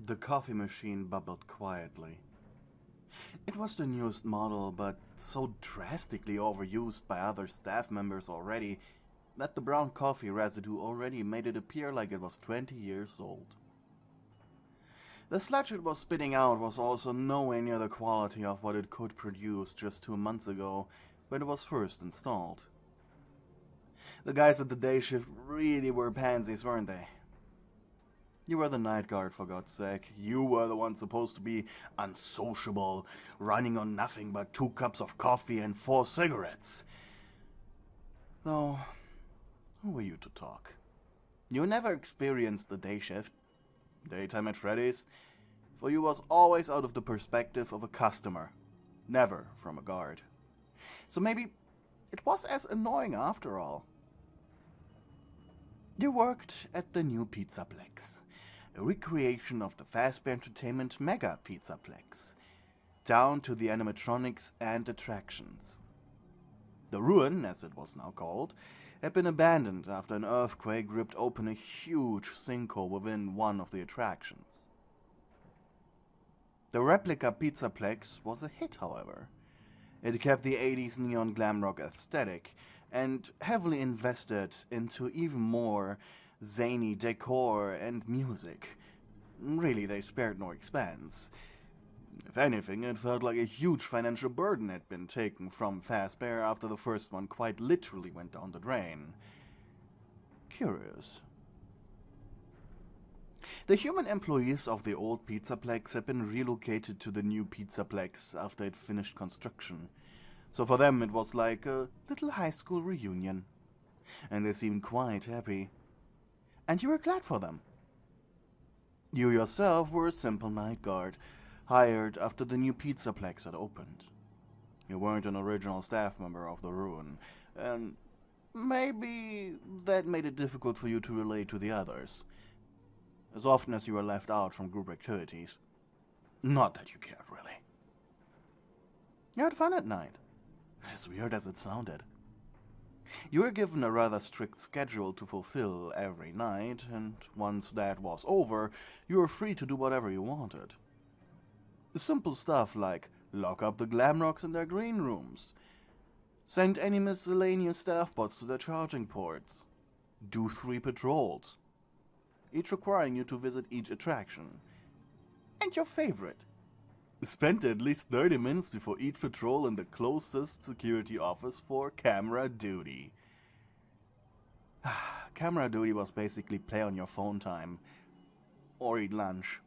The coffee machine bubbled quietly. It was the newest model, but so drastically overused by other staff members already that the brown coffee residue already made it appear like it was 20 years old. The sludge it was spitting out was also nowhere near the quality of what it could produce just 2 months ago when it was first installed. The guys at the day shift really were pansies, weren't they? You were the night guard, for God's sake. You were the one supposed to be unsociable, running on nothing but 2 cups of coffee and 4 cigarettes. Though, who were you to talk? You never experienced the day shift, daytime at Freddy's, for you was always out of the perspective of a customer, never from a guard. So maybe it was as annoying after all. You worked at the new PizzaPlex, a recreation of the Fazbear Entertainment Mega PizzaPlex, down to the animatronics and attractions. The ruin, as it was now called, had been abandoned after an earthquake ripped open a huge sinkhole within one of the attractions. The replica PizzaPlex was a hit, however. It kept the 80s neon glam rock aesthetic and heavily invested into even more zany decor and music. Really, they spared no expense. If anything, it felt like a huge financial burden had been taken from Fazbear after the first one quite literally went down the drain. Curious. The human employees of the old PizzaPlex had been relocated to the new PizzaPlex after it finished construction. So for them it was like a little high school reunion. And they seemed quite happy. And you were glad for them. You yourself were a simple night guard, hired after the new PizzaPlex had opened. You weren't an original staff member of the ruin, and maybe that made it difficult for you to relate to the others, as often as you were left out from group activities. Not that you cared, really. You had fun at night, as weird as it sounded. You were given a rather strict schedule to fulfill every night, and once that was over, you were free to do whatever you wanted. Simple stuff like lock up the Glamrocks in their green rooms, send any miscellaneous staff bots to their charging ports, do 3 patrols, each requiring you to visit each attraction. And your favorite, spend at least 30 minutes before each patrol in the closest security office for camera duty. Camera duty was basically play on your phone time, or eat lunch,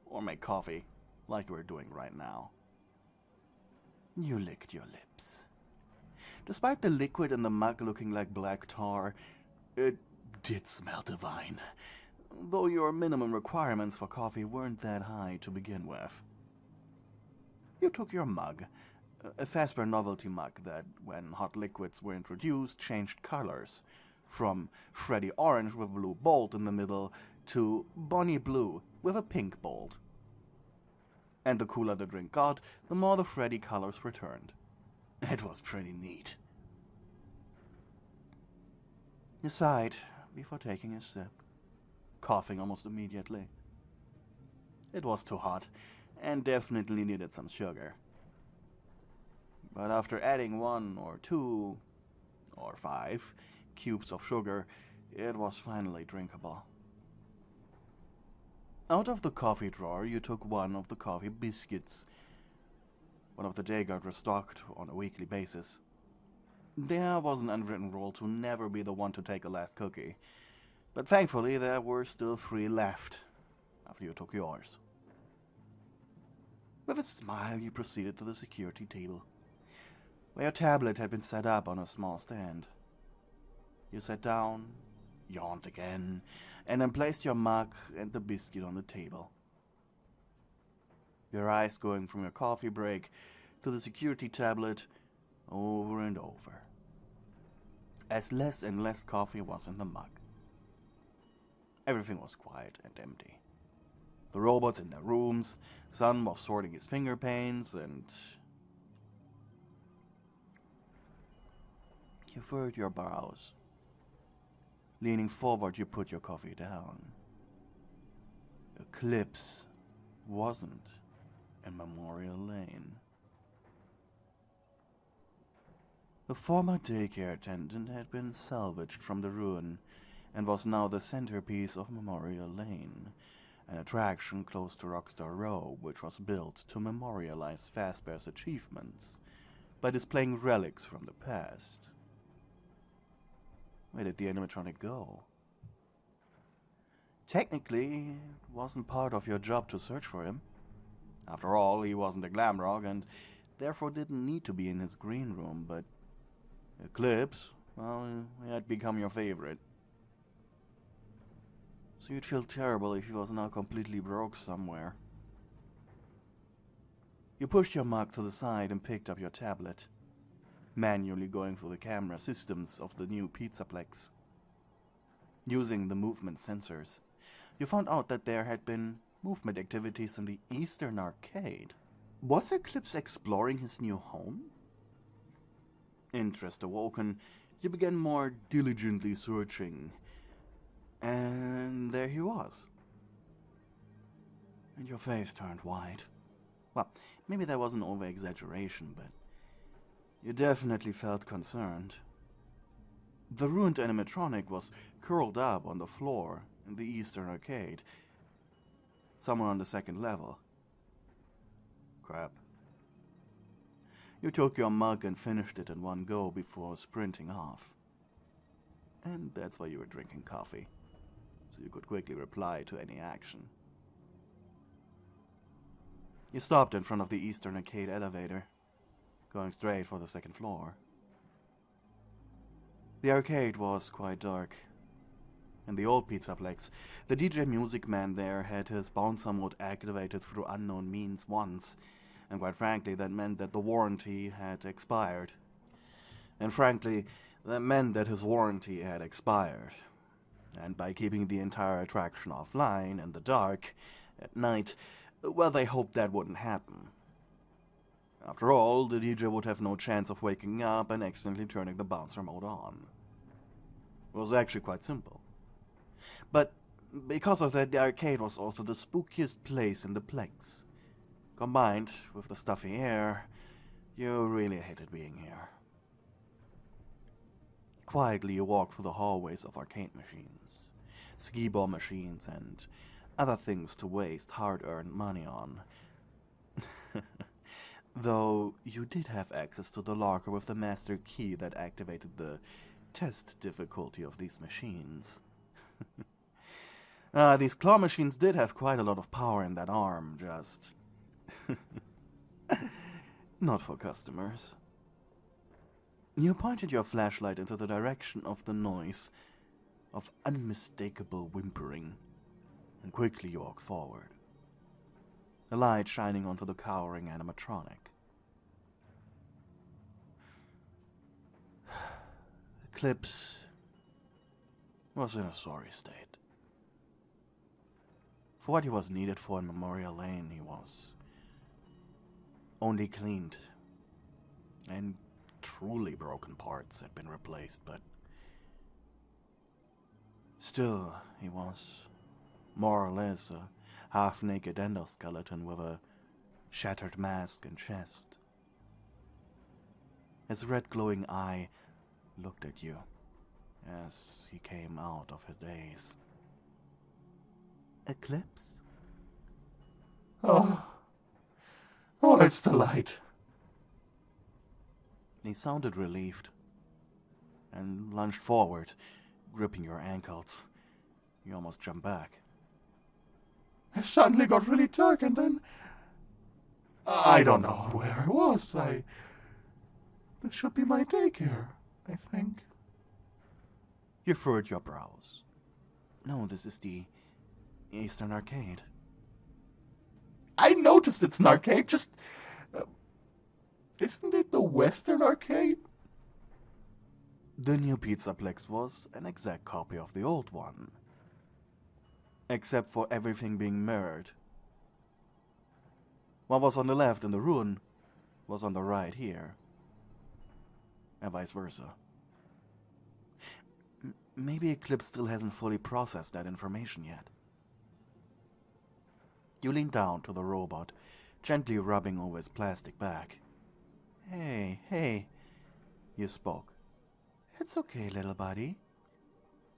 or make coffee, like we're doing right now. You licked your lips. Despite the liquid in the mug looking like black tar, it did smell divine, though your minimum requirements for coffee weren't that high to begin with. You took your mug, a Fazbear novelty mug that, when hot liquids were introduced, changed colors, from Freddy Orange with a blue bolt in the middle to Bonnie Blue with a pink bolt. And the cooler the drink got, the more the Freddy colors returned. It was pretty neat. You sighed before taking a sip, coughing almost immediately. It was too hot, and definitely needed some sugar. But after adding 1 or 2 or 5 cubes of sugar, it was finally drinkable. Out of the coffee drawer, you took one of the coffee biscuits. One of the day guard restocked on a weekly basis. There was an unwritten rule to never be the one to take the last cookie, but thankfully there were still 3 left after you took yours. With a smile, you proceeded to the security table, where your tablet had been set up on a small stand. You sat down, yawned again, and then placed your mug and the biscuit on the table. Your eyes going from your coffee break to the security tablet over and over, as less and less coffee was in the mug. Everything was quiet and empty. The robots in their rooms, Son was sorting his finger paints, and you furrowed your brows. Leaning forward, you put your coffee down. Eclipse wasn't in Memorial Lane. The former daycare attendant had been salvaged from the ruin and was now the centerpiece of Memorial Lane, an attraction close to Rockstar Row which was built to memorialize Fazbear's achievements by displaying relics from the past. Where did the animatronic go? Technically, it wasn't part of your job to search for him. After all, he wasn't a Glamrock and therefore didn't need to be in his green room, but Eclipse, well, he had become your favorite. So you'd feel terrible if he was now completely broke somewhere. You pushed your mug to the side and picked up your tablet, manually going through the camera systems of the new PizzaPlex. Using the movement sensors, you found out that there had been movement activities in the Eastern Arcade. Was Eclipse exploring his new home? Interest awoken, you began more diligently searching, and there he was. And your face turned white. Well, maybe that was an over-exaggeration, but you definitely felt concerned. The ruined animatronic was curled up on the floor in the Eastern Arcade, somewhere on the second level. Crap. You took your mug and finished it in one go before sprinting off. And that's why you were drinking coffee, so you could quickly reply to any action. You stopped in front of the Eastern Arcade elevator, going straight for the second floor. The arcade was quite dark. In the old PizzaPlex, the DJ Music Man there had his bouncer mode activated through unknown means once, and quite frankly that meant that the warranty had expired. And frankly, that meant that his warranty had expired. And by keeping the entire attraction offline in the dark, at night, well, they hoped that wouldn't happen. After all, the DJ would have no chance of waking up and accidentally turning the bouncer mode on. It was actually quite simple. But because of that, the arcade was also the spookiest place in the Plex. Combined with the stuffy air, you really hated being here. Quietly you walked through the hallways of arcade machines, skee-ball machines, and other things to waste hard-earned money on. Though you did have access to the locker with the master key that activated the test difficulty of these machines. These claw machines did have quite a lot of power in that arm, just not for customers. You pointed your flashlight into the direction of the noise of unmistakable whimpering, and quickly you walked forward, the light shining onto the cowering animatronic. Eclipse was in a sorry state. For what he was needed for in Memorial Lane, he was only cleaned, and truly broken parts had been replaced, but still he was more or less a half-naked endoskeleton with a shattered mask and chest. His red glowing eye looked at you as he came out of his daze. Eclipse? Oh, it's the light. He sounded relieved and lunged forward, gripping your ankles. You almost jumped back. It suddenly got really dark, and then I don't know where I was. This should be my daycare, I think. You furrowed your brows. No, this is the Eastern Arcade. I noticed it's an arcade, just... isn't it the Western Arcade? The new PizzaPlex was an exact copy of the old one, except for everything being mirrored. What was on the left in the ruin was on the right here, and vice versa. Maybe Eclipse still hasn't fully processed that information yet. You lean down to the robot, gently rubbing over his plastic back. Hey, you spoke. It's okay, little buddy.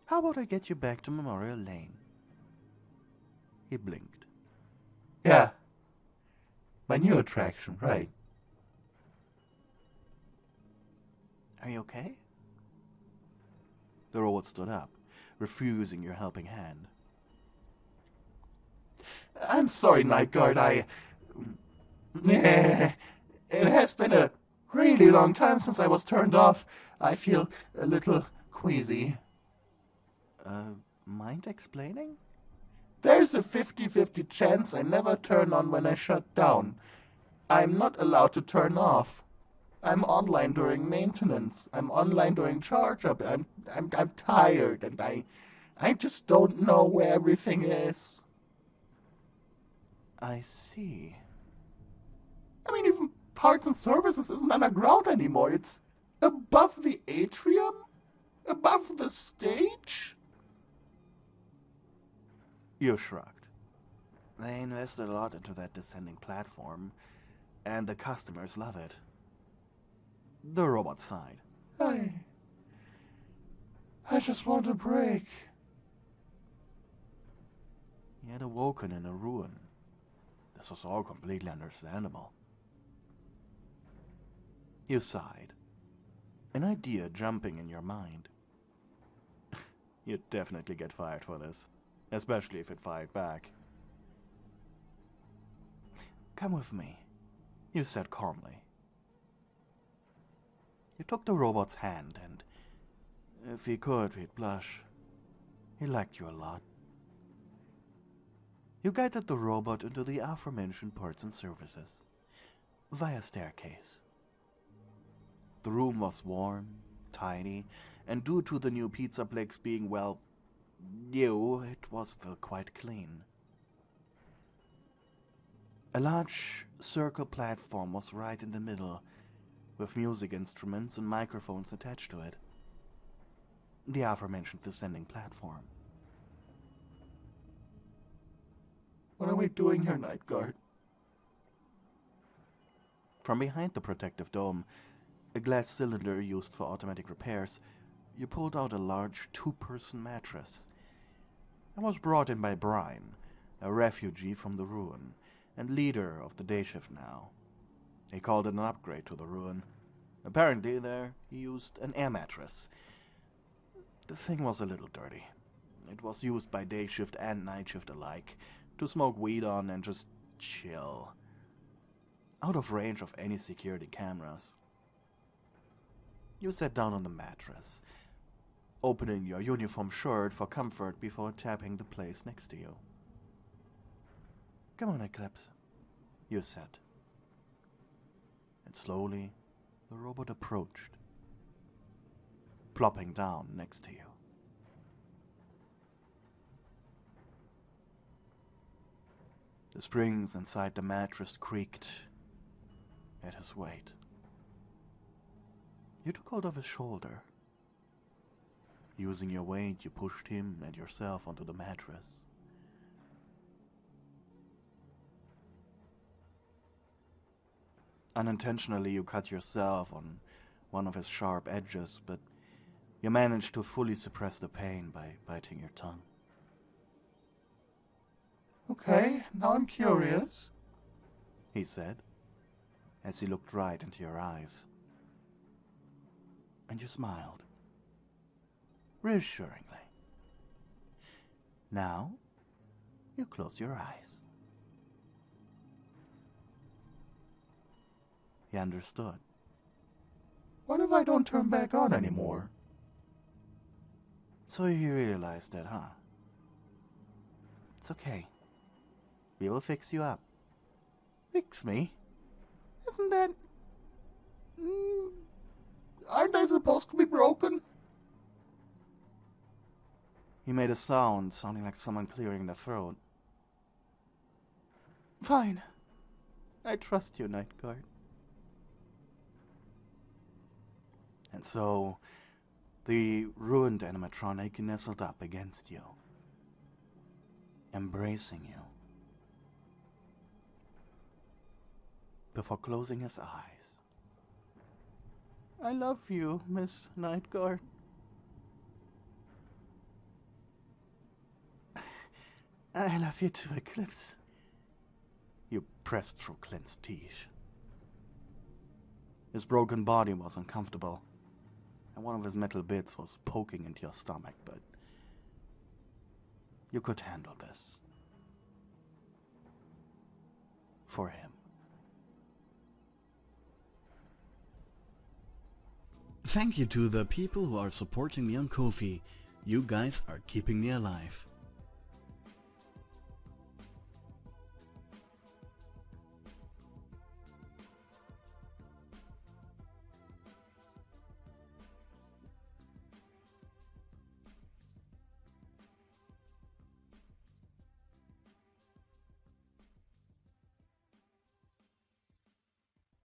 How about I get you back to Memorial Lane? He blinked. Yeah. My new attraction, right. Are you okay? The robot stood up, refusing your helping hand. I'm sorry, Night Guard, it has been a really long time since I was turned off. I feel a little queasy. Mind explaining? There's a 50-50 chance I never turn on when I shut down. I'm not allowed to turn off. I'm online during maintenance. I'm online during charge-up. I'm tired, and I just don't know where everything is. I see. I mean, even parts and services isn't underground anymore. It's above the atrium? Above the stage? You shrugged. They invested a lot into that descending platform, and the customers love it. The robot sighed. I just want a break. He had awoken in a ruin. This was all completely understandable. You sighed. An idea jumping in your mind. You'd definitely get fired for this, especially if it fired back. Come with me, you said calmly. You took the robot's hand, and if he could, he'd blush. He liked you a lot. You guided the robot into the aforementioned parts and services, via staircase. The room was warm, tidy, and due to the new PizzaPlex being, well, new, it was still quite clean. A large circle platform was right in the middle, with music instruments and microphones attached to it. The aforementioned descending platform. What are we doing here, Night Guard? From behind the protective dome, a glass cylinder used for automatic repairs, you pulled out a large two-person mattress. It was brought in by Brian, a refugee from the ruin, and leader of the day shift now. He called it an upgrade to the ruin. Apparently there he used an air mattress. The thing was a little dirty. It was used by day shift and night shift alike, to smoke weed on and just chill. Out of range of any security cameras. You sat down on the mattress, opening your uniform shirt for comfort before tapping the place next to you. Come on, Eclipse, you said. And slowly, the robot approached, plopping down next to you. The springs inside the mattress creaked at his weight. You took hold of his shoulder. Using your weight, you pushed him and yourself onto the mattress. Unintentionally, you cut yourself on one of his sharp edges, but you managed to fully suppress the pain by biting your tongue. Okay, now I'm curious, he said, as he looked right into your eyes. And you smiled, reassuringly. Now, you close your eyes. He understood. What if I don't turn back on anymore? So you realized that, huh? It's okay. We will fix you up. Fix me? Isn't that... aren't I supposed to be broken? He made a sound, sounding like someone clearing their throat. Fine. I trust you, Night Guard. And so, the ruined animatronic nestled up against you, embracing you, before closing his eyes. I love you, Miss Nightguard. I love you too, Eclipse. You pressed through Clint's teeth. His broken body was uncomfortable, and one of his metal bits was poking into your stomach, but you could handle this. For him. Thank you to the people who are supporting me on Ko-fi. You guys are keeping me alive.